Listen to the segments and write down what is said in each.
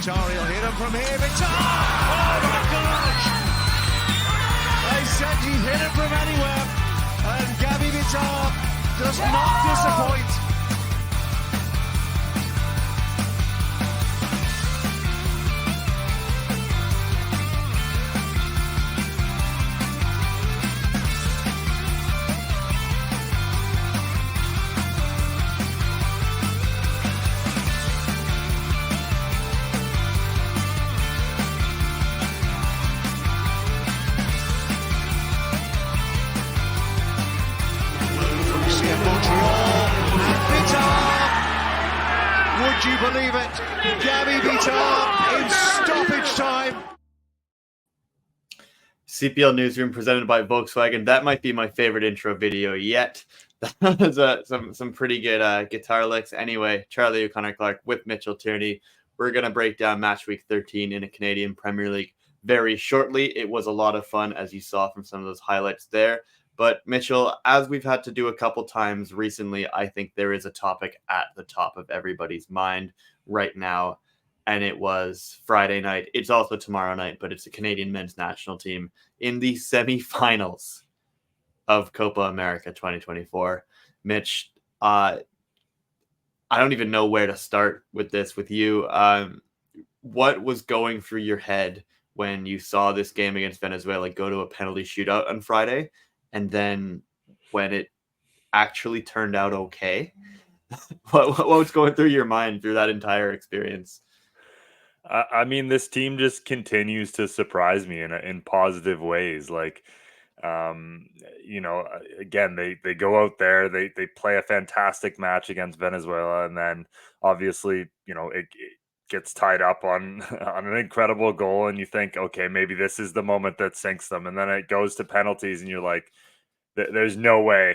Vitor, he'll hit him from here. Vitor! Oh my gosh! They said he hit him from anywhere, and Gabby Vitor does not disappoint. Would you believe it? Gabby Vitor in stoppage time. CPL Newsroom presented by Volkswagen. That might be my favorite intro video yet. That was some pretty good guitar licks. Anyway, Charlie O'Connor-Clark with Mitchell Tierney. We're going to break down match week 13 in a Canadian Premier League very shortly. It was a lot of fun, as you saw from some of those highlights there. But Mitchell, as we've had to do a couple times recently, I think there is a topic at the top of everybody's mind right now, and it was Friday night. It's also tomorrow night, but it's the Canadian men's national team in the semifinals of Copa América 2024. Mitch, I don't even know where to start with this with you. What was going through your head when you saw this game against Venezuela go to a penalty shootout on Friday? And then when it actually turned out okay, what was going through your mind through that entire experience? I mean, this team just continues to surprise me in positive ways. Like, again, they go out there, they play a fantastic match against Venezuela, and then obviously, it gets tied up on an incredible goal, and you think, okay, maybe this is the moment that sinks them, and then it goes to penalties, and you're like, there's no way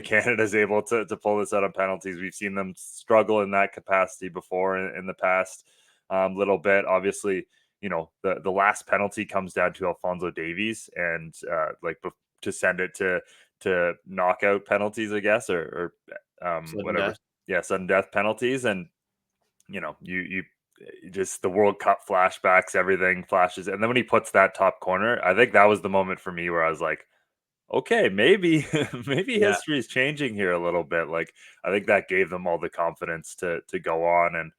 Canada's able to pull this out of penalties. We've seen them struggle in that capacity before in the past little bit. Obviously, the last penalty comes down to Alphonso Davies, and to send it to knockout penalties, I guess, or whatever. Death. Yeah, sudden death penalties, and you just the World Cup flashbacks, everything flashes. And then when he puts that top corner, I think that was the moment for me where I was like, okay, maybe history is changing here a little bit. Like, I think that gave them all the confidence to go on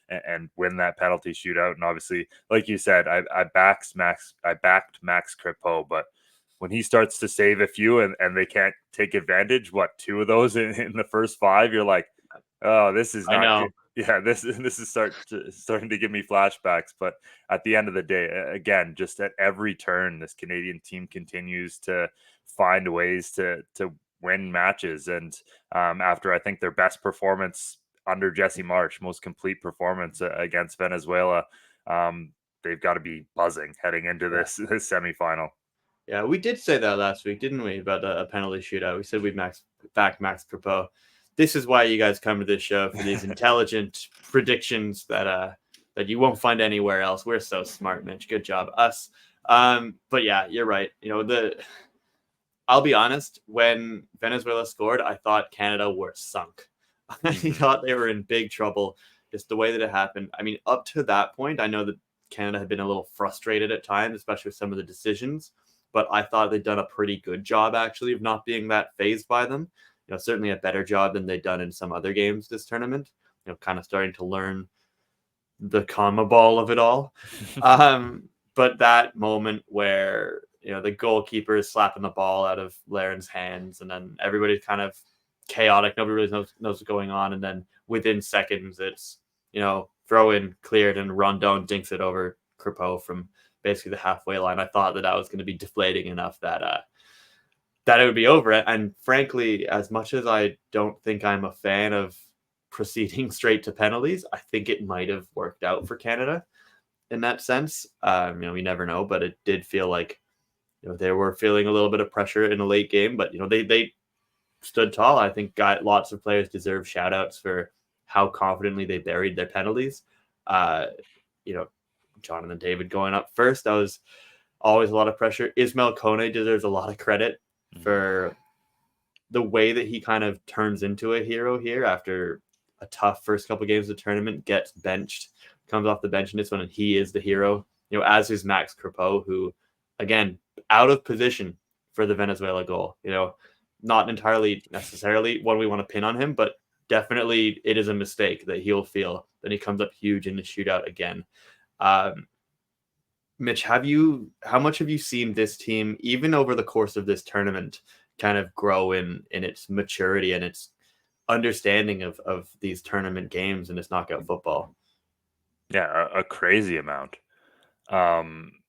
and win that penalty shootout. And obviously, like you said, I backed Max Crepeau, but when he starts to save a few and they can't take advantage, two of those in the first five, you're like, oh, this is not good. Yeah, this is starting to give me flashbacks. But at the end of the day, again, just at every turn, this Canadian team continues to find ways to win matches. And after, I think, their best performance under Jesse Marsch, most complete performance against Venezuela, they've got to be buzzing heading into this semifinal. Yeah, we did say that last week, didn't we, about a penalty shootout? We said we'd back Max Crepeau. This is why you guys come to this show, for these intelligent predictions that you won't find anywhere else. We're so smart, Mitch. Good job, us. But yeah, you're right. I'll be honest. When Venezuela scored, I thought Canada were sunk. I thought they were in big trouble. Just the way that it happened. I mean, up to that point, I know that Canada had been a little frustrated at times, especially with some of the decisions. But I thought they'd done a pretty good job, actually, of not being that fazed by them. Certainly a better job than they'd done in some other games this tournament, kind of starting to learn the CONMEBOL of it all. But that moment where, the goalkeeper is slapping the ball out of Laren's hands, and then everybody's kind of chaotic. Nobody really knows what's going on. And then within seconds, it's, throw in, cleared, and Rondon dinks it over Crepeau from basically the halfway line. I thought that was going to be deflating enough that it would be over. And frankly, as much as I don't think I'm a fan of proceeding straight to penalties, I think it might have worked out for Canada in that sense. We never know, but it did feel like, they were feeling a little bit of pressure in a late game, but, they stood tall. I think lots of players deserve shout outs for how confidently they buried their penalties. Jonathan David going up first, that was always a lot of pressure. Ismail Kone deserves a lot of credit for the way that he kind of turns into a hero here after a tough first couple games of the tournament, gets benched, comes off the bench in this one, and he is the hero. As is Max Crepeau, who, again, out of position for the Venezuela goal. Not entirely necessarily one we want to pin on him, but definitely it is a mistake that he'll feel. Then he comes up huge in the shootout again. Mitch, how much have you seen this team, even over the course of this tournament, kind of grow in its maturity and its understanding of these tournament games and its knockout football? Yeah, a crazy amount.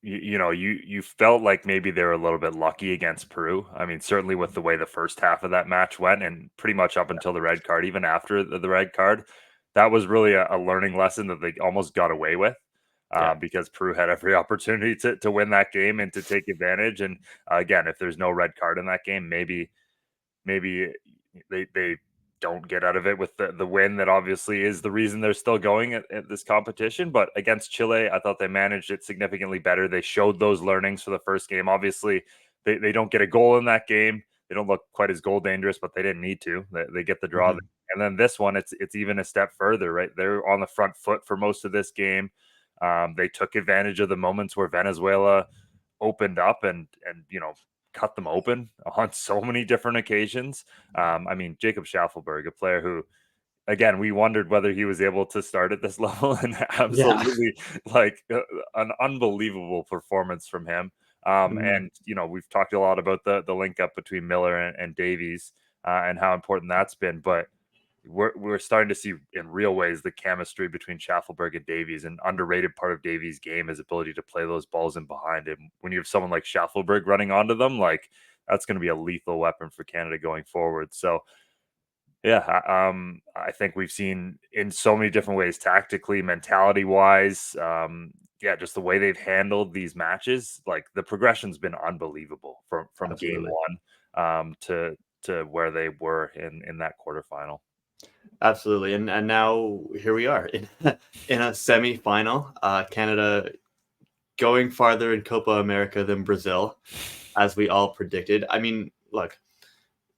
You felt like maybe they were a little bit lucky against Peru. I mean, certainly with the way the first half of that match went, and pretty much up until the red card, even after the red card, that was really a learning lesson that they almost got away with. Because Peru had every opportunity to win that game and to take advantage. And again, if there's no red card in that game, maybe they don't get out of it with the win that obviously is the reason they're still going at this competition. But against Chile, I thought they managed it significantly better. They showed those learnings for the first game. Obviously, they don't get a goal in that game. They don't look quite as goal dangerous, but they didn't need to. They get the draw. Mhm. And then this one, it's even a step further, right? They're on the front foot for most of this game. They took advantage of the moments where Venezuela opened up and cut them open on so many different occasions. I mean, Jacob Schaffelberg, a player who, again, we wondered whether he was able to start at this level, and absolutely an unbelievable performance from him. And we've talked a lot about the link up between Miller and Davies and how important that's been, but we're starting to see in real ways the chemistry between Schaffelberg and Davies. An underrated part of Davies' game is ability to play those balls in behind him. When you have someone like Schaffelberg running onto them, like that's going to be a lethal weapon for Canada going forward. So yeah, I think we've seen in so many different ways, tactically, mentality wise, just the way they've handled these matches. Like the progression's been unbelievable from game Absolutely. one to where they were in that quarterfinal. Absolutely. And now here we are in a semi-final. Canada going farther in Copa America than Brazil, as we all predicted. I mean, look,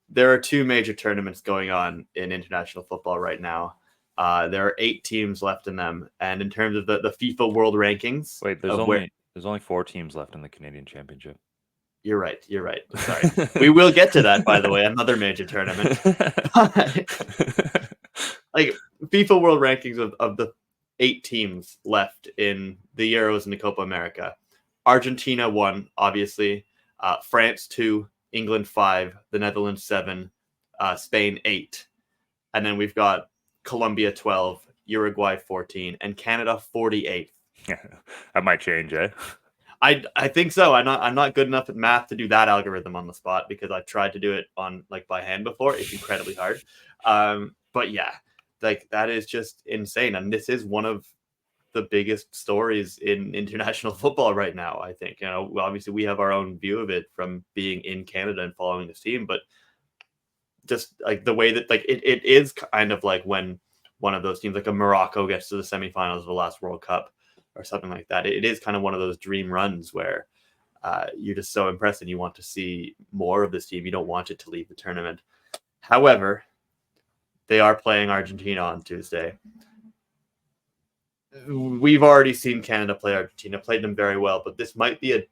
there are two major tournaments going on in international football right now. There are 8 teams left in them. And in terms of the FIFA World Rankings... Wait, there's only 4 teams left in the Canadian Championship. You're right. Sorry. We will get to that, by the way, another major tournament. Like FIFA World Rankings of the 8 teams left in the Euros and the Copa America. Argentina 1, obviously. France 2, England 5, the Netherlands 7, Spain 8. And then we've got Colombia 12, Uruguay 14, and Canada 48. That might change, eh? I think so. I'm not good enough at math to do that algorithm on the spot because I've tried to do it on by hand before. It's incredibly hard. But yeah, that is just insane. And this is one of the biggest stories in international football right now. I think, obviously we have our own view of it from being in Canada and following this team, but just like the way that it is kind of like when one of those teams like a Morocco gets to the semifinals of the last World Cup or something like that. It is kind of one of those dream runs where you're just so impressed and you want to see more of this team. You don't want it to leave the tournament. However, they are playing Argentina on Tuesday. We've already seen Canada play Argentina, played them very well, but this might be a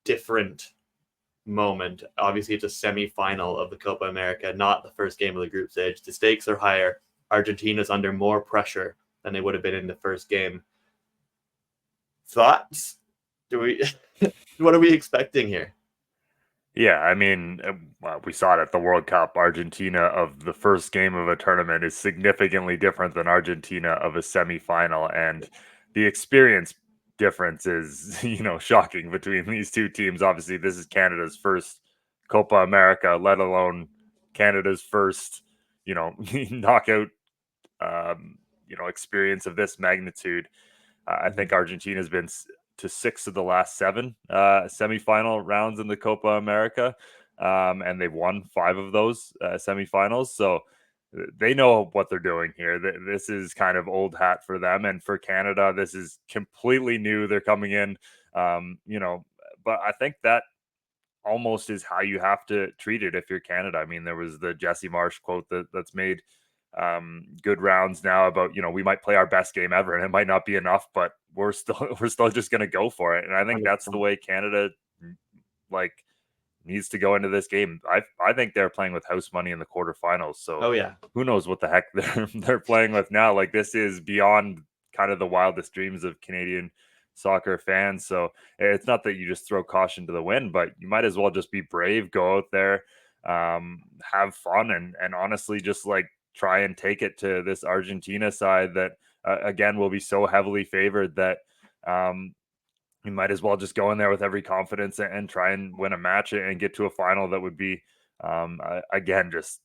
different moment. Obviously, it's a semi-final of the Copa America, not the first game of the group stage. The stakes are higher. Argentina's under more pressure than they would have been in the first game. Thoughts? What are we expecting here? Yeah, I mean, we saw it at the World Cup. Argentina of the first game of a tournament is significantly different than Argentina of a semifinal, and the experience difference is, shocking between these two teams. Obviously, this is Canada's first Copa America, let alone Canada's first, knockout, experience of this magnitude. I think Argentina's been to 6 of the last 7 semifinal rounds in the Copa America, and they've won 5 of those semifinals. So they know what they're doing here. This is kind of old hat for them, and for Canada, this is completely new. They're coming in, but I think that almost is how you have to treat it if you're Canada. I mean, there was the Jesse Marsh quote that's made good rounds now about, we might play our best game ever and it might not be enough, but we're still just going to go for it. And I think that's the way Canada needs to go into this game. I think they're playing with house money in the quarterfinals. So who knows what the heck they're playing with now. Like, this is beyond kind of the wildest dreams of Canadian soccer fans. So it's not that you just throw caution to the wind, but you might as well just be brave, go out there, have fun, and honestly just try and take it to this Argentina side that again will be so heavily favored that you might as well just go in there with every confidence and try and win a match and get to a final. That would be again just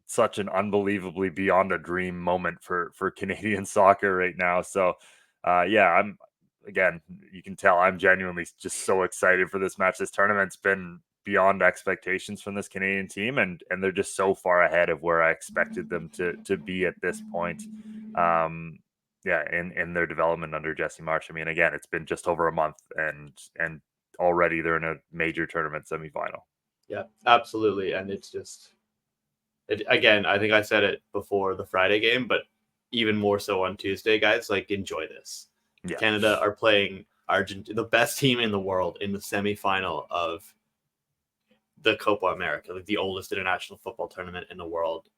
such an unbelievably beyond a dream moment for Canadian soccer right now. So I'm, again, you can tell I'm genuinely just so excited for this match. This tournament's been beyond expectations from this Canadian team, and they're just so far ahead of where I expected them to be at this point. In their development under Jesse Marsh. I mean, again, it's been just over a month, and already they're in a major tournament semifinal. Yeah, absolutely. And it's just, again, I think I said it before the Friday game, but even more so on Tuesday, guys, enjoy this. Yeah. Canada are playing Argentina, the best team in the world, in the semifinal of the Copa América, the oldest international football tournament in the world.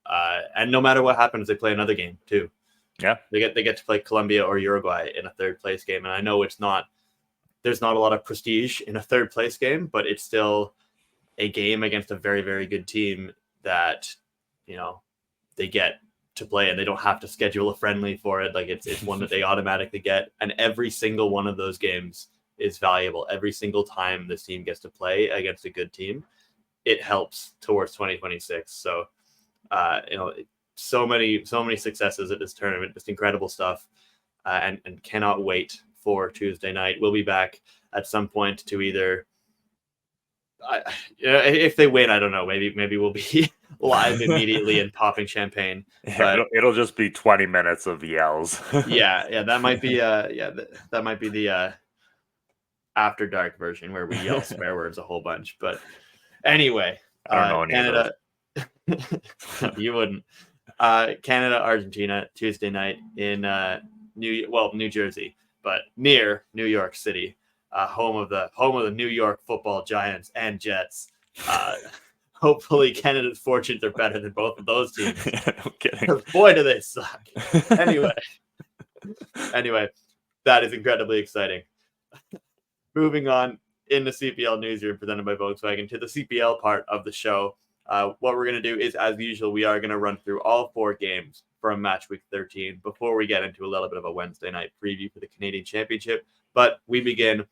And no matter what happens, they play another game too. Yeah, they get to play Colombia or Uruguay in a third place game, and I know there's not a lot of prestige in a third place game, but it's still a game against a very, very good team that they get to play, and they don't have to schedule a friendly for it. It's one that they automatically get, and every single one of those games is valuable. Every single time this team gets to play against a good team, it helps towards 2026. So so many successes at this tournament, just incredible stuff, and cannot wait for Tuesday night. We'll be back at some point to either, if they win, I don't know, maybe we'll be live immediately and popping champagne. Yeah, it'll just be 20 minutes of yells. yeah, that might be that might be the after dark version where we yell swear words a whole bunch. But anyway, I don't know any Canada. You wouldn't. Canada, Argentina, Tuesday night in New Jersey, but near New York City, home of the New York football giants and Jets. Hopefully, Canada's fortunes are better than both of those teams. No kidding. Boy, do they suck. Anyway, that is incredibly exciting. Moving on in the CPL Newsroom presented by Volkswagen to the CPL part of the show. What we're going to do is, as usual, we are going to run through all 4 games from match week 13 before we get into a little bit of a Wednesday night preview for the Canadian Championship. But we begin.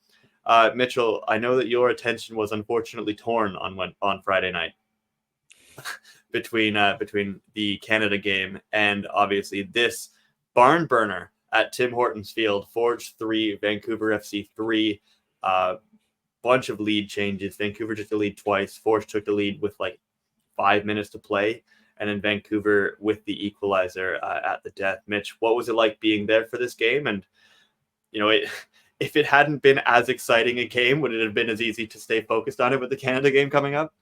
Mitchell, I know that your attention was unfortunately torn on Friday night between the Canada game and obviously this barn burner at Tim Hortons Field. Forge 3, Vancouver FC 3. Bunch of lead changes. Vancouver took the lead twice. Forge took the lead with 5 minutes to play, and then Vancouver with the equalizer at the death. Mitch, what was it like being there for this game? And if it hadn't been as exciting a game, would it have been as easy to stay focused on it with the Canada game coming up?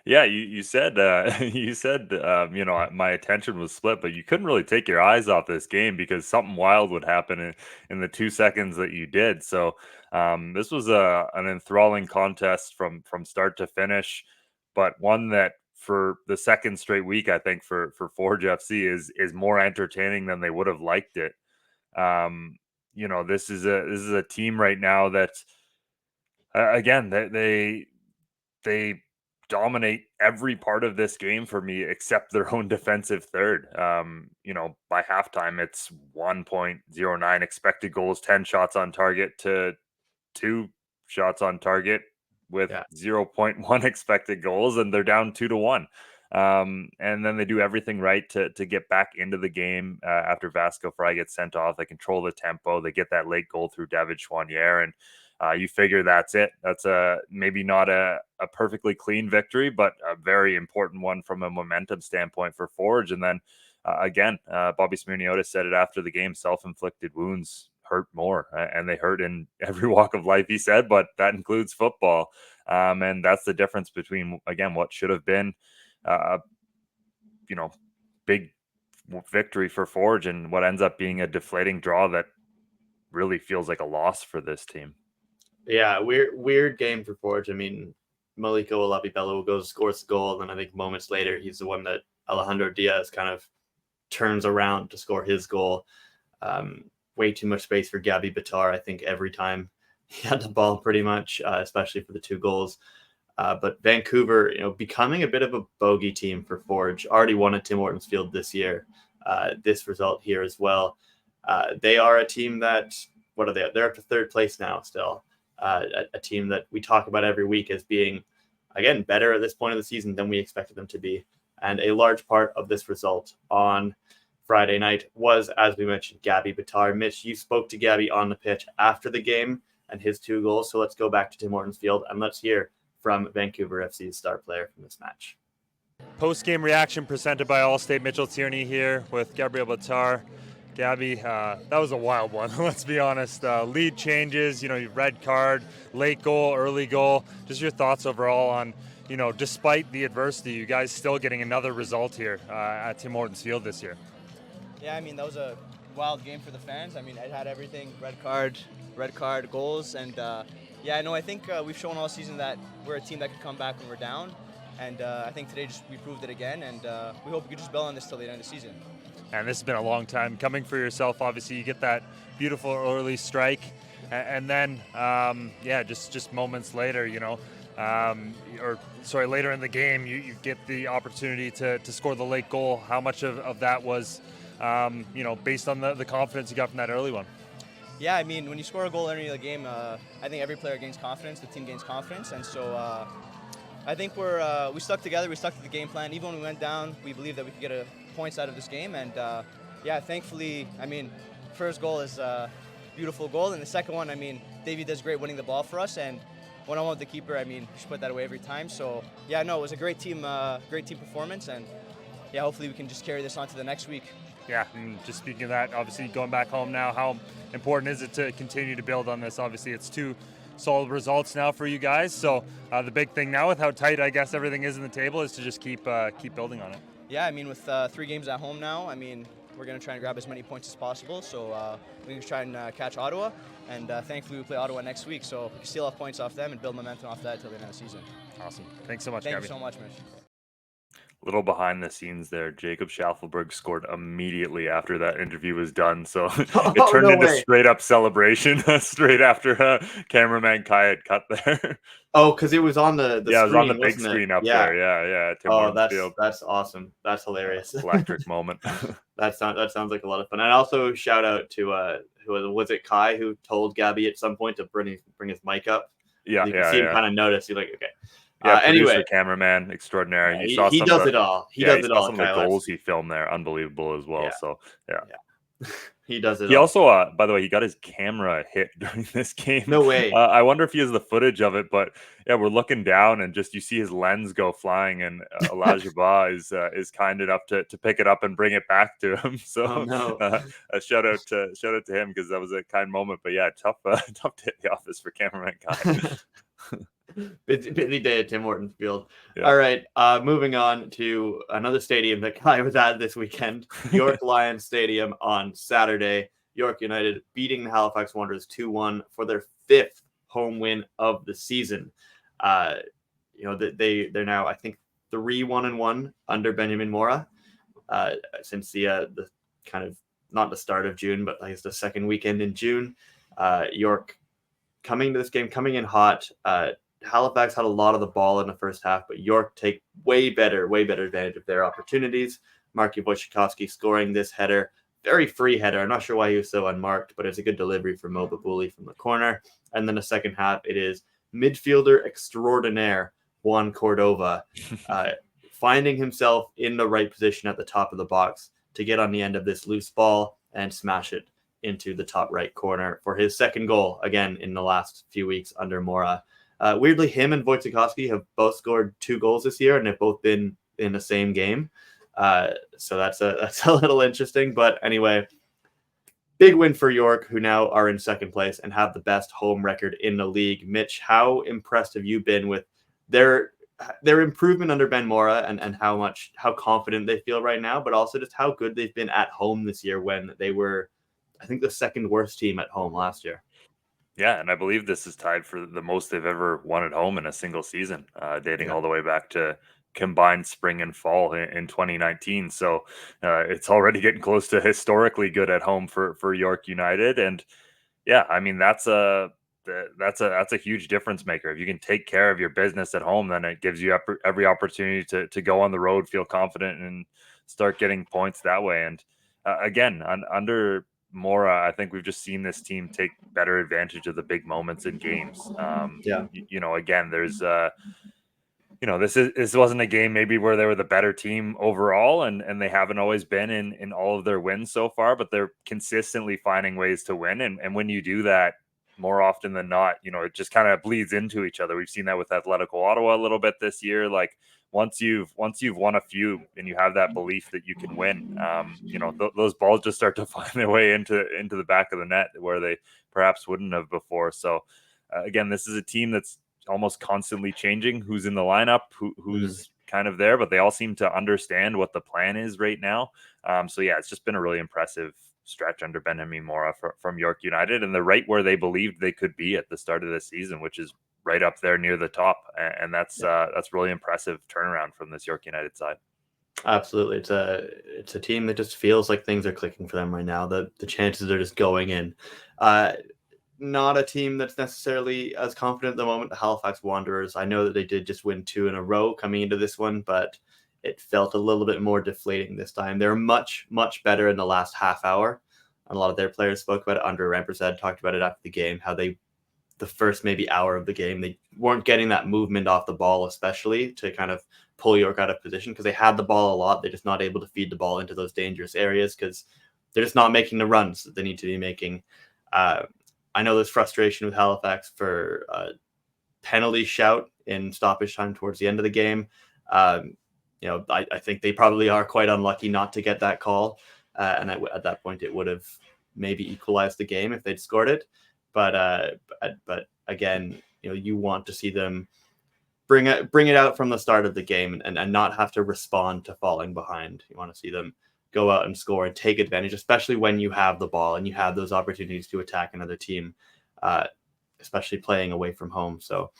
Yeah, you said my attention was split, but you couldn't really take your eyes off this game because something wild would happen in the 2 seconds that you did. So this was an enthralling contest from start to finish, but one that for the second straight week, I think for Forge FC is more entertaining than they would have liked it. This is a team right now that again they dominate every part of this game for me except their own defensive third. By halftime it's 1.09 expected goals, 10 shots on target to 2 shots on target with 0.1 expected goals, and they're down 2-1. And then they do everything right to get back into the game after Vasco Fry gets sent off. They control the tempo. They get that late goal through David Chouanier, and you figure that's it. That's maybe not a perfectly clean victory, but a very important one from a momentum standpoint for Forge. And then again, Bobby Smirniotis said it after the game, self-inflicted wounds hurt more, and they hurt in every walk of life, he said, but that includes football. And that's the difference between, again, what should have been big victory for Forge and what ends up being a deflating draw that really feels like a loss for this team. Yeah, weird game for Forge. I mean, Maliko Olabibelo will go scores the goal, and then I think moments later he's the one that Alejandro Diaz kind of turns around to score his goal. Way too much space for Gabby Bitar, I think, every time he had the ball pretty much, especially for the 2 goals. But Vancouver, becoming a bit of a bogey team for Forge, already won at Tim Hortons Field this year. This result here as well. They are a team that, what are they? They're up to 3rd place now still. A team that we talk about every week as being, again, better at this point of the season than we expected them to be. And a large part of this result on Friday night was, as we mentioned, Gabby Bitar. Mitch, you spoke to Gabby on the pitch after the game and his 2 goals. So let's go back to Tim Hortons Field and let's hear from Vancouver FC's star player from this match. Post-game reaction presented by Allstate. Mitchell Tierney here with Gabriel Bitar. Gabby, that was a wild one, let's be honest. Lead changes, red card, late goal, early goal. Just your thoughts overall on, despite the adversity, you guys still getting another result here at Tim Hortons Field this year. Yeah, I mean, that was a wild game for the fans. I mean, it had everything, red card, goals, and I think we've shown all season that we're a team that can come back when we're down, and I think today we proved it again, and we hope we can just build on this till the end of the season. And this has been a long time coming for yourself. Obviously, you get that beautiful early strike, and then, just moments later, later in the game, you get the opportunity to score the late goal. How much of that was, based on the confidence you got from that early one? Yeah, I mean, when you score a goal early in the game, I think every player gains confidence, the team gains confidence, and so I think we stuck together, we stuck to the game plan. Even when we went down, we believed that we could get points out of this game, and thankfully, I mean, first goal is a beautiful goal, and the second one, I mean, Davey does great winning the ball for us, and one-on-one with the keeper, I mean, we should put that away every time. So it was a great team performance, and hopefully we can just carry this on to the next week. Yeah, and just speaking of that, obviously going back home now, how important is it to continue to build on this? Obviously, it's 2 solid results now for you guys. So the big thing now, with how tight I guess everything is in the table, is to just keep building on it. Yeah, I mean, with 3 games at home now, I mean, we're going to try and grab as many points as possible. So we can try and catch Ottawa, and thankfully we play Ottawa next week. So we can steal off points off them and build momentum off that until the end of the season. Awesome. Thanks so much, Thank Gabby. you so much, Mitch. Little behind the scenes there. Jacob Schaffelberg scored immediately after that interview was done. So it turned into straight up celebration straight after cameraman Kai had cut there. Oh, because it was on the screen, it was on the big screen up there. Yeah. Tim that's awesome. That's hilarious. Electric moment. That sounds like a lot of fun. And also shout out to who was it, Kai, who told Gabby at some point to bring his mic up. You can see him kind of notice. He's like, okay. Yeah, anyway, cameraman extraordinary. He does it all. He does it all. Some of the goals he filmed there, unbelievable as well. Yeah. So he does it. He also, by the way, he got his camera hit during this game. No way. I wonder if he has the footage of it. But yeah, we're looking down and just you see his lens go flying, and Elijah is kind enough to pick it up and bring it back to him. So a shout out to him, because that was a kind moment. But yeah, tough to hit the office for cameraman guy. Busy day at Tim Hortons Field. Yeah. All right, moving on to another stadium that Kai was at this weekend, York Lions Stadium on Saturday. York United beating the Halifax Wanderers 2-1 for their 5th home win of the season. They're now, I think, 3-1-1 under Benjamin Mora since the kind of, not the start of June, but I guess the second weekend in June. York coming to this game, coming in hot. Halifax had a lot of the ball in the first half, but York take way better advantage of their opportunities. Marky Wojciechowski scoring this header, very free header. I'm not sure why he was so unmarked, but it's a good delivery from Mo Babuli from the corner. And then the second half, it is midfielder extraordinaire Juan Cordova finding himself in the right position at the top of the box to get on the end of this loose ball and smash it into the top right corner for his second goal, again, in the last few weeks under Mora. Weirdly, him and Wojciechowski have both scored 2 goals this year, and they've both been in the same game. So that's a little interesting. But anyway, big win for York, who now are in second place and have the best home record in the league. Mitch, how impressed have you been with their improvement under Ben Mora and how confident they feel right now, but also just how good they've been at home this year when they were, I think, the second worst team at home last year. Yeah, and I believe this is tied for the most they've ever won at home in a single season, dating all the way back to combined spring and fall in 2019. So it's already getting close to historically good at home for York United. And yeah, I mean that's a huge difference maker. If you can take care of your business at home, then it gives you every opportunity to go on the road, feel confident, and start getting points that way. And again, under Mora, I think we've just seen this team take better advantage of the big moments in games. Again, there's this wasn't a game maybe where they were the better team overall, and they haven't always been in all of their wins so far, but they're consistently finding ways to win. And when you do that more often than not, it just kind of bleeds into each other. We've seen that with Atletico Ottawa a little bit this year. Like once you've won a few and you have that belief that you can win, those balls just start to find their way into the back of the net where they perhaps wouldn't have before. So again, this is a team that's almost constantly changing who's in the lineup, who's kind of there, but they all seem to understand what the plan is right now. So yeah, it's just been a really impressive stretch under Benjamin Mora from York United, and they're right where they believed they could be at the start of the season, which is right up there near the top. And that's really impressive turnaround from this York United side. Absolutely. It's a team that just feels like things are clicking for them right now. The chances are just going in. Not a team that's necessarily as confident at the moment. The Halifax Wanderers, I know that they did just win 2 in a row coming into this one, but it felt a little bit more deflating this time. They're much, much better in the last half hour. And a lot of their players spoke about it. Andre Rampersad talked about it after the game, how the first maybe hour of the game, they weren't getting that movement off the ball, especially to kind of pull York out of position because they had the ball a lot. They're just not able to feed the ball into those dangerous areas because they're just not making the runs that they need to be making. I know there's frustration with Halifax for a penalty shout in stoppage time towards the end of the game. I think they probably are quite unlucky not to get that call. And at that point, it would have maybe equalized the game if they'd scored it. But again, you want to see them bring it out from the start of the game and not have to respond to falling behind. You want to see them go out and score and take advantage, especially when you have the ball and you have those opportunities to attack another team, especially playing away from home. So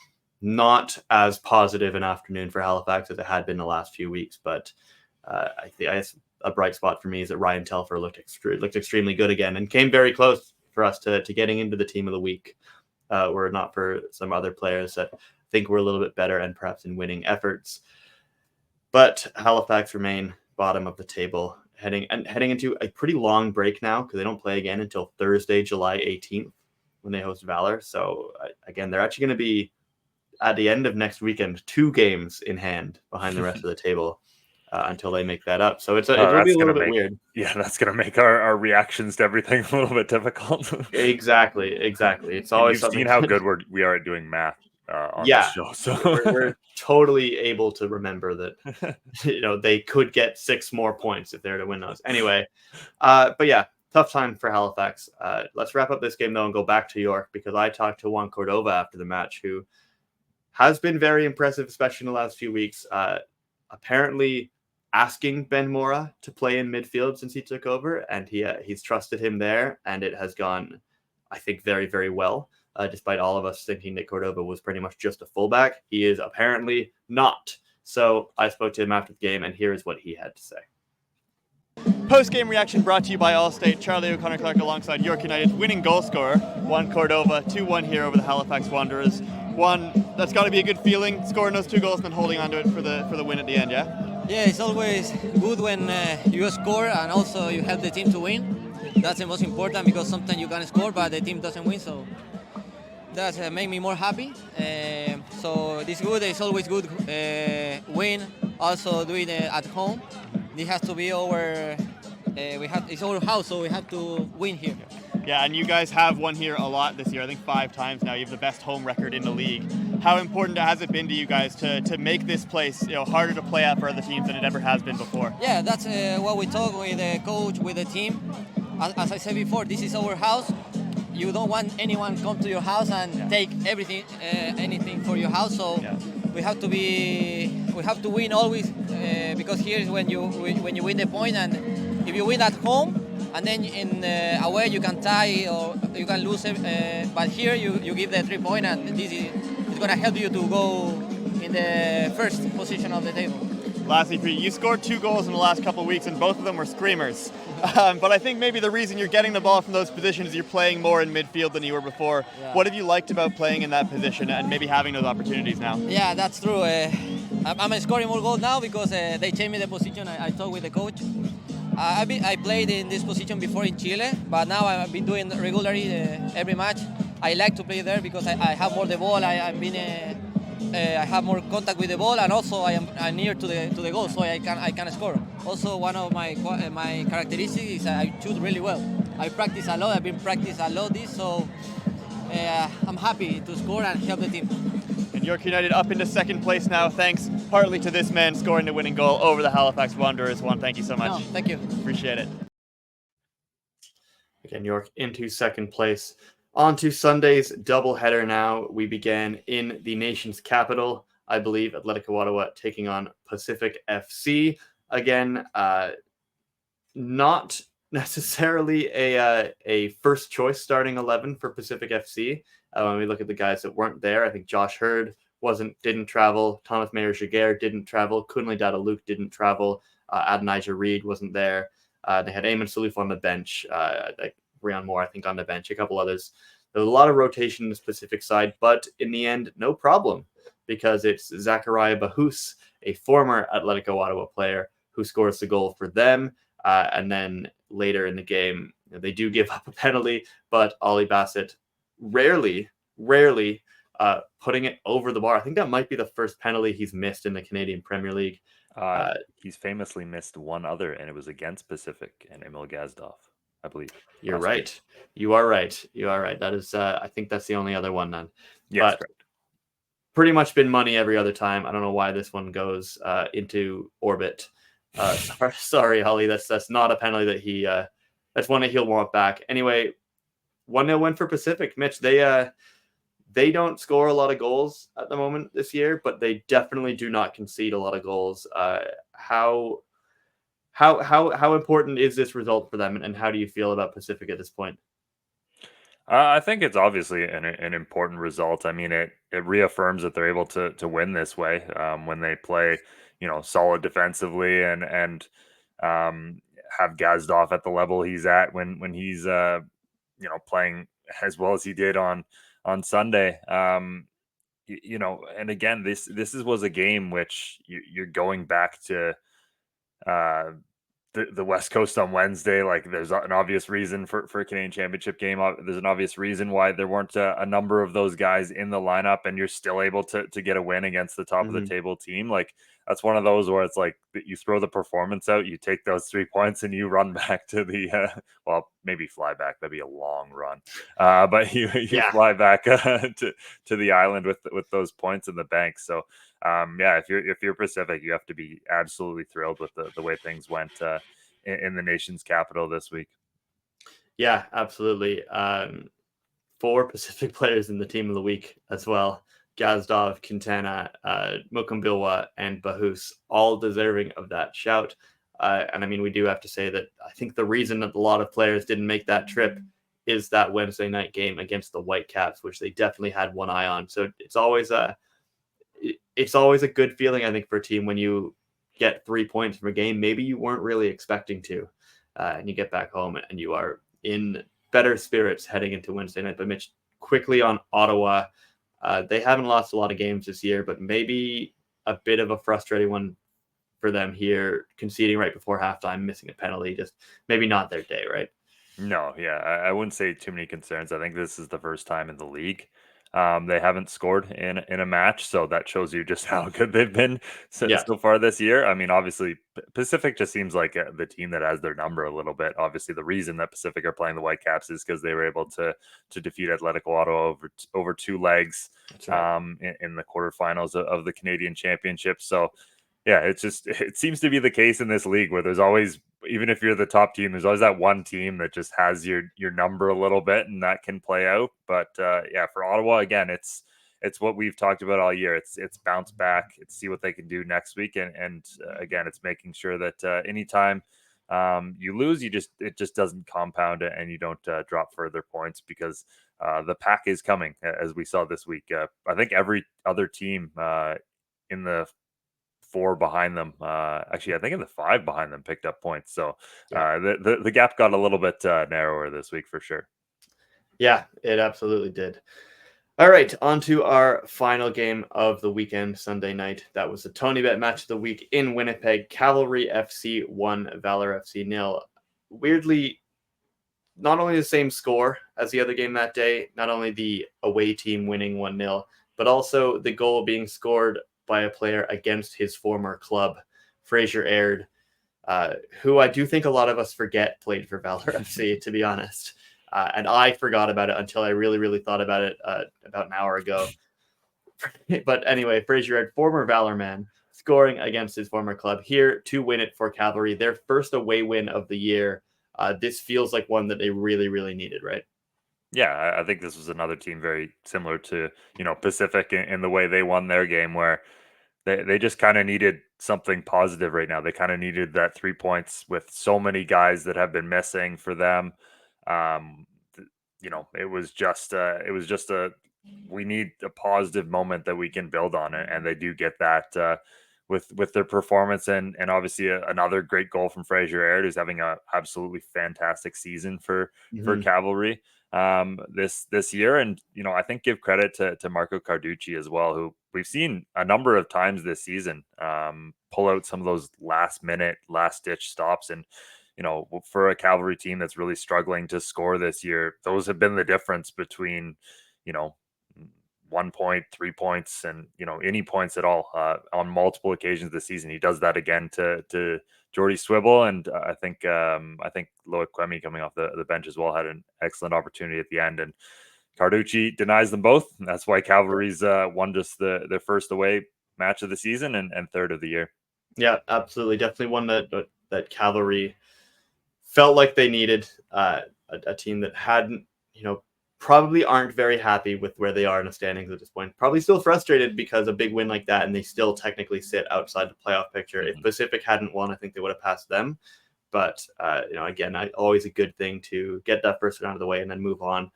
not as positive an afternoon for Halifax as it had been the last few weeks, but I think a bright spot for me is that Ryan Telfer looked extremely good again and came very close for us to getting into the team of the week, were it not for some other players that I think were a little bit better and perhaps in winning efforts. But Halifax remain bottom of the table, heading into a pretty long break now because they don't play again until Thursday, July 18th when they host Valor. So again, they're actually going to be at the end of next weekend, 2 games in hand behind the rest of the table until they make that up. So it'll be a little bit weird. Yeah, that's going to make our reactions to everything a little bit difficult. Exactly. It's always you've seen how good we are at doing math on this show. So we're totally able to remember that they could get 6 more points if they're to win those. Anyway, but yeah, tough time for Halifax. Let's wrap up this game though and go back to York because I talked to Juan Cordova after the match, who has been very impressive, especially in the last few weeks. Apparently asking Ben Mora to play in midfield since he took over, and he's trusted him there, and it has gone, I think, very, very well. Despite all of us thinking that Cordova was pretty much just a fullback, he is apparently not. So I spoke to him after the game, and here is what he had to say. Post-game reaction brought to you by Allstate. Charlie O'Connor Clark alongside York United's winning goal scorer, Juan Cordova. 2-1 here over the Halifax Wanderers. One, that's got to be a good feeling, scoring those 2 goals and then holding on to it for the win at the end, yeah? Yeah, it's always good when you score and also you help the team to win. That's the most important because sometimes you can score but the team doesn't win, so that's make me more happy. So this good, it's always good win. Also do it at home. This has to be it's our house, so we have to win here. Yeah, and you guys have won here a lot this year. I think 5 times now. You have the best home record in the league. How important has it been to you guys to make this place harder to play at for other teams than it ever has been before? Yeah, that's what we talk with the coach, with the team. As I said before, this is our house. You don't want anyone come to your house and take everything, anything for your house. So we have to win always because here is when you win the point, and if you win at home and then in away you can tie or you can lose, but here you give the 3 point, and this is going to help you to go in the first position of the table. Lastly, for you scored 2 goals in the last couple of weeks, and both of them were screamers. But I think maybe the reason you're getting the ball from those positions is you're playing more in midfield than you were before. Yeah. What have you liked about playing in that position and maybe having those opportunities now? Yeah, that's true. I'm scoring more goals now because they changed me the position. I talked with the coach. I played in this position before in Chile, but now I've been doing regularly every match. I like to play there because I have more the ball. I have more contact with the ball, and also I'm near to the goal, so I can score. Also, one of my characteristics is I shoot really well. I practice a lot. I've been practicing a lot this, so I'm happy to score and help the team. And York United up into second place now, thanks partly to this man scoring the winning goal over the Halifax Wanderers. Juan, thank you so much. No, thank you. Appreciate it. Again, York into second place. On to Sunday's doubleheader now. We began in the nation's capital, I believe, Atletico Ottawa taking on Pacific FC. Again, not necessarily a first choice starting 11 for Pacific FC. When we look at the guys that weren't there, I think Josh Hurd didn't travel. Thomas Mayer-Jaguar didn't travel. Kunle Dada-Luke didn't travel. Adonijah Reed wasn't there. They had Eamon Saluf on the bench. Brian Moore, I think, on the bench, a couple others. There's a lot of rotation in the Pacific side, but in the end, no problem, because it's Zachariah Bahus, a former Atletico Ottawa player, who scores the goal for them. And then later in the game, they do give up a penalty, but Ollie Bassett rarely putting it over the bar. I think that might be the first penalty he's missed in the Canadian Premier League. He's famously missed one other, and it was against Pacific and Emil Gazdov, I believe. You're right. You are right. That is, I think that's the only other one then. Yes, but pretty much been money every other time. I don't know why this one goes into orbit. Sorry, Holly. That's not a penalty that that's one that he'll want back. Anyway, 1-0 win for Pacific. Mitch, they don't score a lot of goals at the moment this year, but they definitely do not concede a lot of goals. How important is this result for them, and how do you feel about Pacific at this point? I think it's obviously an important result. I mean, it reaffirms that they're able to win this way when they play, solid defensively and have Gazdov at the level he's at when he's playing as well as he did on Sunday. And again, this was a game which you're going back to the West Coast on Wednesday. Like, there's an obvious reason for a Canadian Championship game. There's an obvious reason why there weren't a number of those guys in the lineup, and you're still able to get a win against the top of the table team. Like, that's one of those where it's like you throw the performance out, you take those 3 points, and you run back to the maybe fly back. That'd be a long run, but you fly back to the island with those points in the bank. So if you're Pacific, you have to be absolutely thrilled with the way things went in the nation's capital this week. Yeah, absolutely. 4 Pacific players in the team of the week as well. Gazdov, Quintana, Mukambilwa, and Bahus, all deserving of that shout. And I mean, we do have to say that I think the reason that a lot of players didn't make that trip is that Wednesday night game against the Whitecaps, which they definitely had one eye on. So it's always a good feeling, I think, for a team when you get 3 points from a game maybe you weren't really expecting to, and you get back home and you are in better spirits heading into Wednesday night. But Mitch, quickly on Ottawa, they haven't lost a lot of games this year, but maybe a bit of a frustrating one for them here, conceding right before halftime, missing a penalty, just maybe not their day, right? No, yeah, I wouldn't say too many concerns. I think this is the first time in the league they haven't scored in a match, so that shows you just how good they've been so far this year. I mean, obviously, Pacific just seems like the team that has their number a little bit. Obviously, the reason that Pacific are playing the Whitecaps is because they were able to defeat Atletico Ottawa over 2 legs in the quarterfinals of the Canadian Championship. So, yeah, it seems to be the case in this league where there's always, even if you're the top team, there's always that one team that just has your number a little bit, and that can play out. But for Ottawa, again, it's it's what we've talked about all year. It's bounce back. It's see what they can do next week, and again, it's making sure that anytime you lose, it just doesn't compound it, and you don't drop further points because the pack is coming, as we saw this week. I think every other team in the 4 behind them, actually, I think in the 5 behind them picked up points. So the gap got a little bit narrower this week for sure. Yeah, it absolutely did. All right, on to our final game of the weekend, Sunday night. That was the TonyBet match of the week in Winnipeg. Cavalry FC 1, Valor FC 0. Weirdly, not only the same score as the other game that day, not only the away team winning 1-0, but also the goal being scored by a player against his former club, Fraser Aird, who I do think a lot of us forget played for Valor FC, to be honest. And I forgot about it until I really, really thought about it about an hour ago. But anyway, Fraser Aird, former Valor man, scoring against his former club here to win it for Cavalry, their first away win of the year. This feels like one that they really, really needed, right? Yeah, I think this was another team very similar to, Pacific in the way they won their game, where they just kind of needed something positive right now. They kind of needed that 3 points with so many guys that have been missing for them. It was just we need a positive moment that we can build on it, and they do get that with their performance, and obviously another great goal from Fraser Aird, who's having a absolutely fantastic season for Cavalry this year. And I think give credit to Marco Carducci as well, who we've seen a number of times this season pull out some of those last ditch stops. And for a Cavalry team that's really struggling to score this year, those have been the difference between 1 point, 3 points, and any points at all on multiple occasions this season. He does that again to Jordy Swivel, and I think Loic Quemi coming off the bench as well had an excellent opportunity at the end, and Carducci denies them both. And that's why Cavalry's won just their first away match of the season and third of the year. Yeah, absolutely, definitely one that Cavalry felt like they needed. A team that hadn't, probably aren't very happy with where they are in the standings at this point. Probably still frustrated because a big win like that, and they still technically sit outside the playoff picture. If Pacific hadn't won, I think they would have passed them. But, again, always a good thing to get that first round of the way and then move on.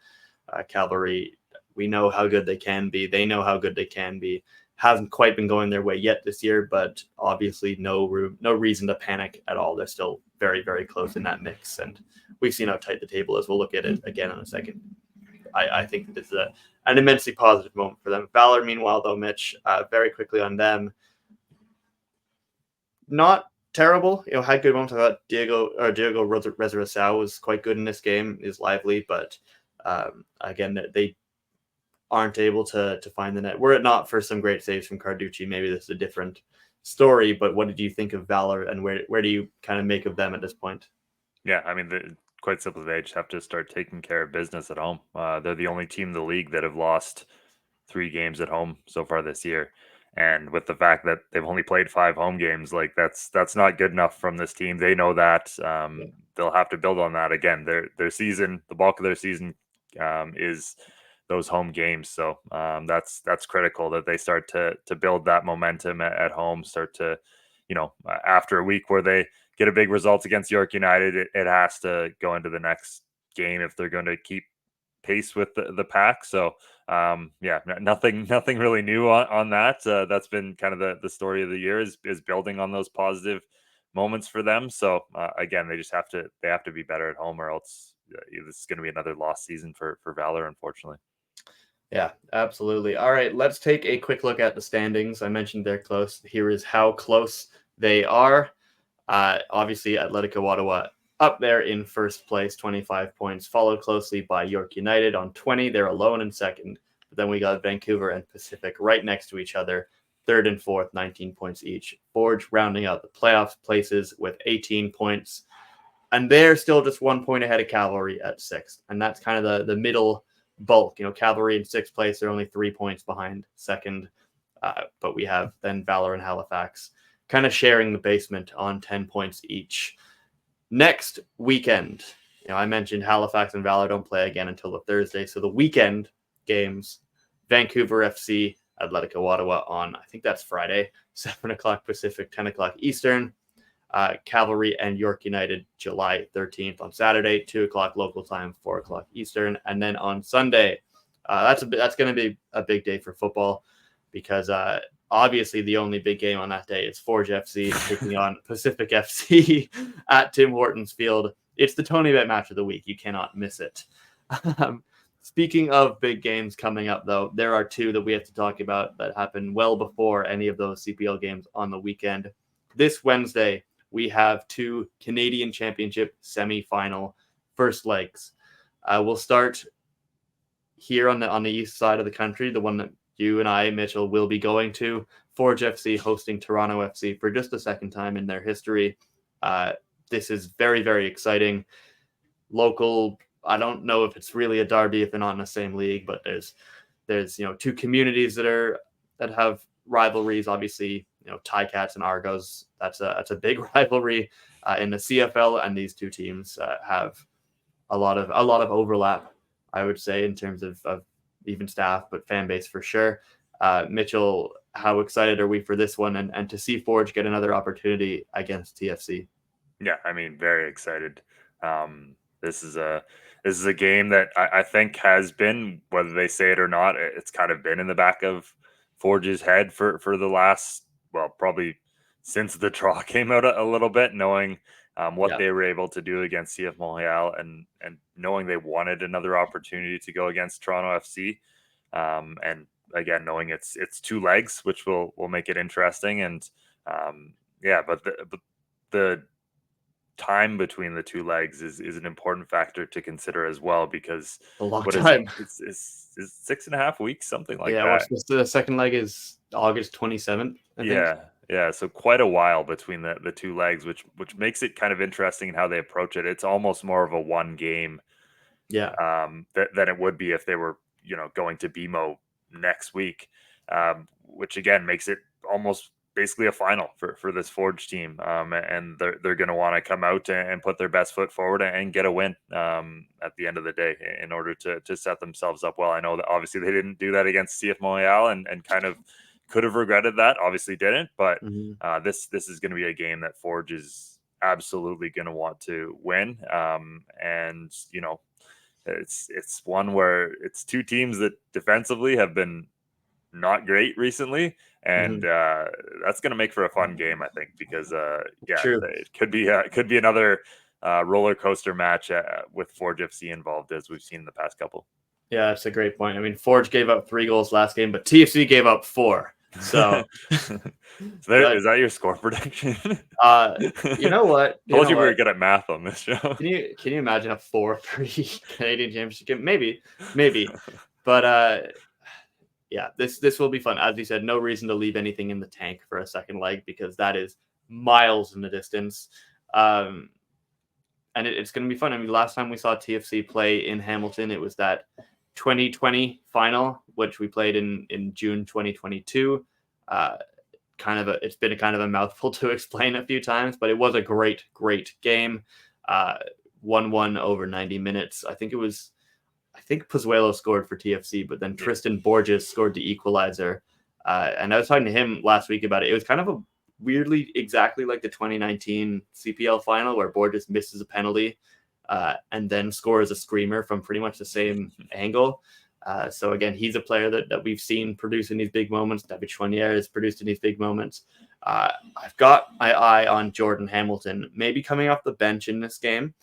Cavalry, we know how good they can be. They know how good they can be. Hasn't quite been going their way yet this year, but obviously no reason to panic at all. They're still very, very close in that mix. And we've seen how tight the table is. We'll look at it again in a second. I think that this is an immensely positive moment for them. Valor, meanwhile, though, Mitch, very quickly on them, not terrible. Had good moments. I thought Diego Resurrecao was quite good in this game. Is lively, but again, they aren't able to find the net. Were it not for some great saves from Carducci, maybe this is a different story. But what did you think of Valor, and where do you kind of make of them at this point? Yeah, I mean, quite simply, they just have to start taking care of business at home. They're the only team in the league that have lost 3 games at home so far this year. And with the fact that they've only played 5 home games, like that's not good enough from this team. They know that. They'll have to build on that. Again, their season, the bulk of their season is those home games. So that's critical that they start to build that momentum at home, start to, after a week where they get a big result against York United, it has to go into the next game if they're going to keep pace with the pack. So nothing really new on that. That's been kind of the story of the year is building on those positive moments for them. So again, they have to be better at home, or else this is going to be another lost season for Valor, unfortunately. Yeah, absolutely. All right, let's take a quick look at the standings. I mentioned they're close. Here is how close they are. Obviously, Atletico Ottawa up there in first place, 25 points, followed closely by York United on 20. They're alone in second. But then we got Vancouver and Pacific right next to each other, third and fourth, 19 points each. Forge rounding out the playoff places with 18 points. And they're still just 1 point ahead of Cavalry at sixth. And that's kind of the middle bulk. Cavalry in sixth place, they're only 3 points behind second. But we have then Valor and Halifax kind of sharing the basement on 10 points each. Next weekend, I mentioned Halifax and Valor don't play again until the Thursday. So the weekend games, Vancouver FC, Atletico Ottawa on, I think that's Friday, 7 o'clock Pacific, 10 o'clock Eastern. Cavalry and York United, July 13th on Saturday, 2 o'clock local time, 4 o'clock Eastern. And then on Sunday, that's going to be a big day for football because obviously the only big game on that day is Forge FC taking on Pacific FC at Tim Hortons Field. It's the Tony Bet match of the week. You cannot miss it. Speaking of big games coming up, though, there are two that we have to talk about that happen well before any of those CPL games on the weekend. This Wednesday, we have two Canadian Championship semi-final first legs. We'll start here on the east side of the country, the one that you and I, Mitchell, will be going to. Forge FC hosting Toronto FC for just the second time in their history. This is very, very exciting. Local, I don't know if it's really a derby if they're not in the same league, but there's two communities that have rivalries. Obviously, Ticats and Argos. That's a big rivalry in the CFL, and these two teams have a lot of overlap, I would say, in terms of even staff, but fan base for sure. Mitchell, how excited are we for this one and to see Forge get another opportunity against TFC? Yeah, I mean, very excited. This is a game that I think has been, whether they say it or not, it's kind of been in the back of Forge's head for the last, well, probably since the draw came out a little bit, knowing what they were able to do against CF Montreal and knowing they wanted another opportunity to go against Toronto FC. And again, knowing it's two legs, which will make it interesting. And but the time between the two legs is an important factor to consider as well, because a long time. It's 6.5 weeks, something like that. Yeah, the second leg is August 27th. Yeah, so quite a while between the two legs, which makes it kind of interesting in how they approach it. It's almost more of a one game, than it would be if they were going to BMO next week, which again makes it almost basically a final for this Forge team, and they're going to want to come out and put their best foot forward and get a win at the end of the day in order to set themselves up well. I know that obviously they didn't do that against CF Montreal and kind of could have regretted that, obviously didn't, but this is going to be a game that Forge is absolutely going to want to win, and it's one where it's two teams that defensively have been not great recently, and that's going to make for a fun game, I think, because it could be another roller coaster match with Forge FC involved, as we've seen in the past couple. Yeah, that's a great point. I mean, Forge gave up 3 goals last game, but TFC gave up 4. So, is that your score prediction? You know what? I told you we were good at math on this show. Can you imagine a 4-3 Canadian Championship game? Maybe. But this will be fun. As you said, no reason to leave anything in the tank for a second leg, because that is miles in the distance. And it's going to be fun. I mean, last time we saw TFC play in Hamilton, it was that 2020 final, which we played in June 2022. It's been a kind of a mouthful to explain a few times, but it was a great game. 1-1 over 90 minutes. I think Pozuelo scored for TFC, but then Tristan Borges scored the equalizer. And I was talking to him last week about it. It was kind of a weirdly exactly like the 2019 CPL final, where Borges misses a penalty and then scores a screamer from pretty much the same angle. So again, he's a player that we've seen produce in these big moments. David Chouanier has produced in these big moments. I've got my eye on Jordan Hamilton, maybe coming off the bench in this game.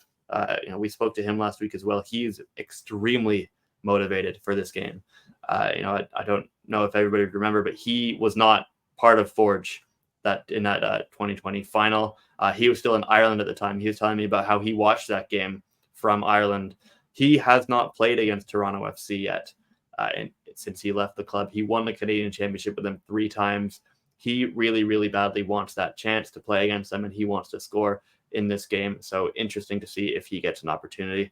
We spoke to him last week as well. He's extremely motivated for this game. I don't know if everybody would remember, but he was not part of Forge in that 2020 final. He was still in Ireland at the time. He was telling me about how he watched that game from Ireland. He has not played against Toronto FC yet, and since he left the club. He won the Canadian Championship with them 3 times. He really, really badly wants that chance to play against them, and he wants to score in this game. So interesting to see if he gets an opportunity.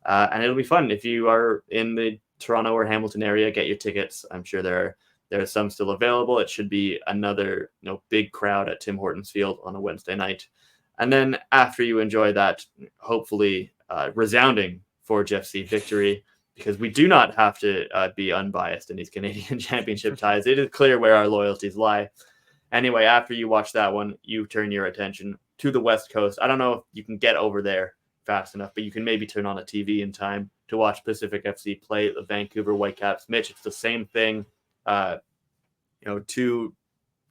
And it'll be fun. If you are in the Toronto or Hamilton area, get your tickets. I'm sure there are some still available. It should be another big crowd at Tim Hortons Field on a Wednesday night. And then after you enjoy that, hopefully resounding Forge FC victory, because we do not have to be unbiased in these Canadian Championship ties. It is clear where our loyalties lie. Anyway, after you watch that one, you turn your attention to the West Coast. I don't know if you can get over there fast enough, but you can maybe turn on a TV in time to watch Pacific FC play the Vancouver Whitecaps. Mitch, it's the same thing. Two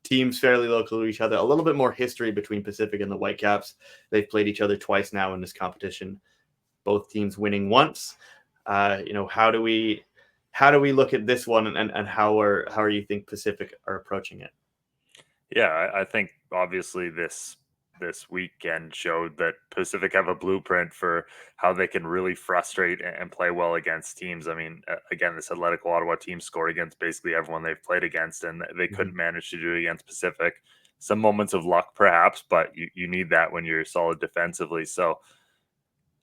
teams fairly local to each other. A little bit more history between Pacific and the Whitecaps. They've played each other twice now in this competition. Both teams winning once. How do we look at this one, and how are you think Pacific are approaching it? Yeah, I think obviously this weekend showed that Pacific have a blueprint for how they can really frustrate and play well against teams. I mean, again, this Atletico Ottawa team scored against basically everyone they've played against, and they couldn't manage to do it against Pacific. Some moments of luck, perhaps, but you need that when you're solid defensively. So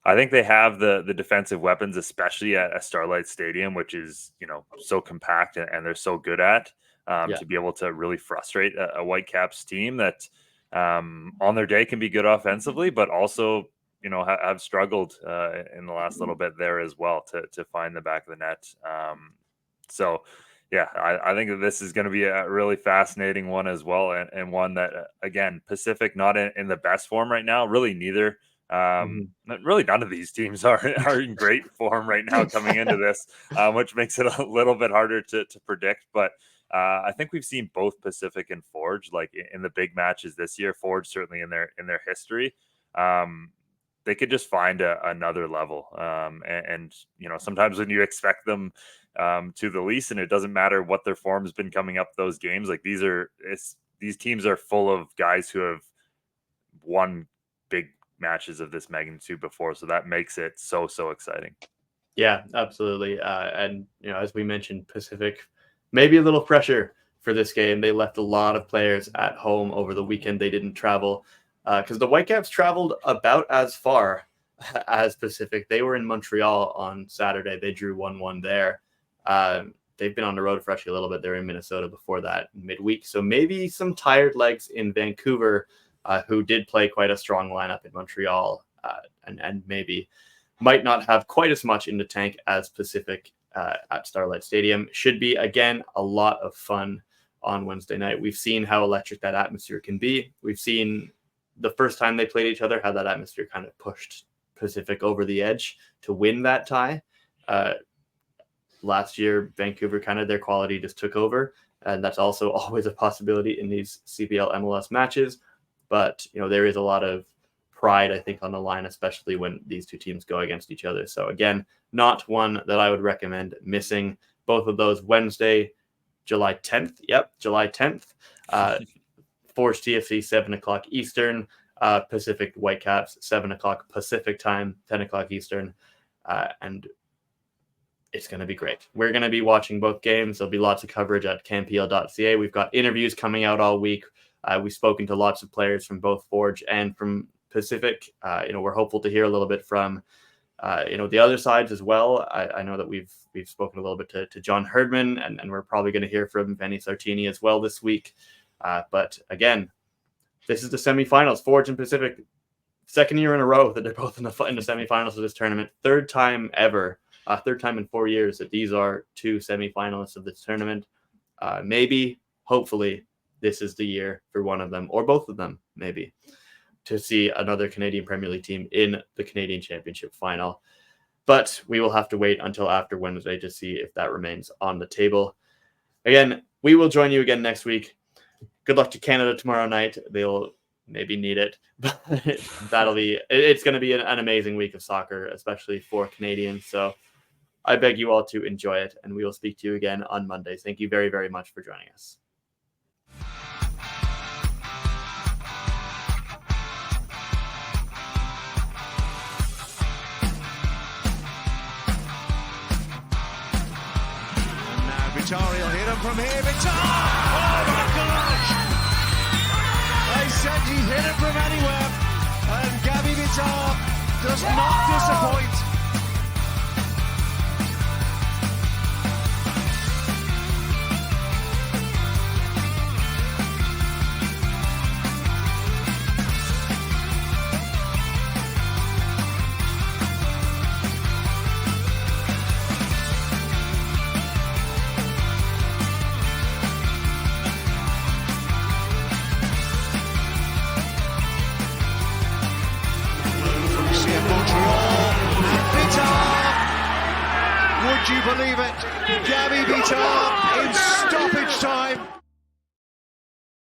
I think they have the defensive weapons, especially at Starlight Stadium, which is, so compact and they're so good at, to be able to really frustrate a Whitecaps team that on their day can be good offensively, but also, have struggled in the last little bit there as well to find the back of the net. I think that this is going to be a really fascinating one as well, and one that, again, Pacific not in the best form right now, really neither. Really, none of these teams are in great form right now coming into this, which makes it a little bit harder to predict. But I think we've seen both Pacific and Forge, like in the big matches this year. Forge certainly in their history, they could just find another level. And sometimes when you expect them to the least, and it doesn't matter what their form has been coming up those games, like these teams are full of guys who have won big matches of this magnitude before, so that makes it so exciting. Yeah, absolutely. And as we mentioned, Pacific maybe a little pressure for this game. They left a lot of players at home over the weekend. They didn't travel because the Whitecaps traveled about as far as Pacific. They were in Montreal on Saturday. They drew 1-1 there. They've been on the road for actually a little bit. They were in Minnesota before that midweek, so maybe some tired legs in Vancouver, who did play quite a strong lineup in Montreal, and maybe might not have quite as much in the tank as Pacific at Starlight Stadium. Should be, again, a lot of fun on Wednesday night. We've seen how electric that atmosphere can be. We've seen the first time they played each other, how that atmosphere kind of pushed Pacific over the edge to win that tie. Last year, Vancouver, kind of their quality just took over, and that's also always a possibility in these CPL MLS matches. But, there is a lot of pride, I think, on the line, especially when these two teams go against each other. So, again, not one that I would recommend missing. Both of those Wednesday, July 10th. Yep, July 10th. Forge TFC, 7 o'clock Eastern. Pacific Whitecaps, 7 o'clock Pacific time, 10 o'clock Eastern. And it's going to be great. We're going to be watching both games. There'll be lots of coverage at canpl.ca. We've got interviews coming out all week. We've spoken to lots of players from both Forge and from Pacific. We're hopeful to hear a little bit from, the other sides as well. I know that we've spoken a little bit to John Herdman, and we're probably going to hear from Benny Sartini as well this week. But again, this is the semifinals. Forge and Pacific, second year in a row that they're both in the semifinals of this tournament. Third time ever, third time in 4 years that these are two semifinalists of this tournament. Maybe, hopefully, this is the year for one of them, or both of them, maybe, to see another Canadian Premier League team in the Canadian Championship final. But we will have to wait until after Wednesday to see if that remains on the table. Again, we will join you again next week. Good luck to Canada tomorrow night. They'll maybe need it, but it's going to be an amazing week of soccer, especially for Canadians. So I beg you all to enjoy it, and we will speak to you again on Monday. Thank you very, very much for joining us. Vitória hit him from here. Vitória! Oh my gosh! I said he hit him from anywhere, and Gabby Vitória does not disappoint. believe it? Gabby Vitar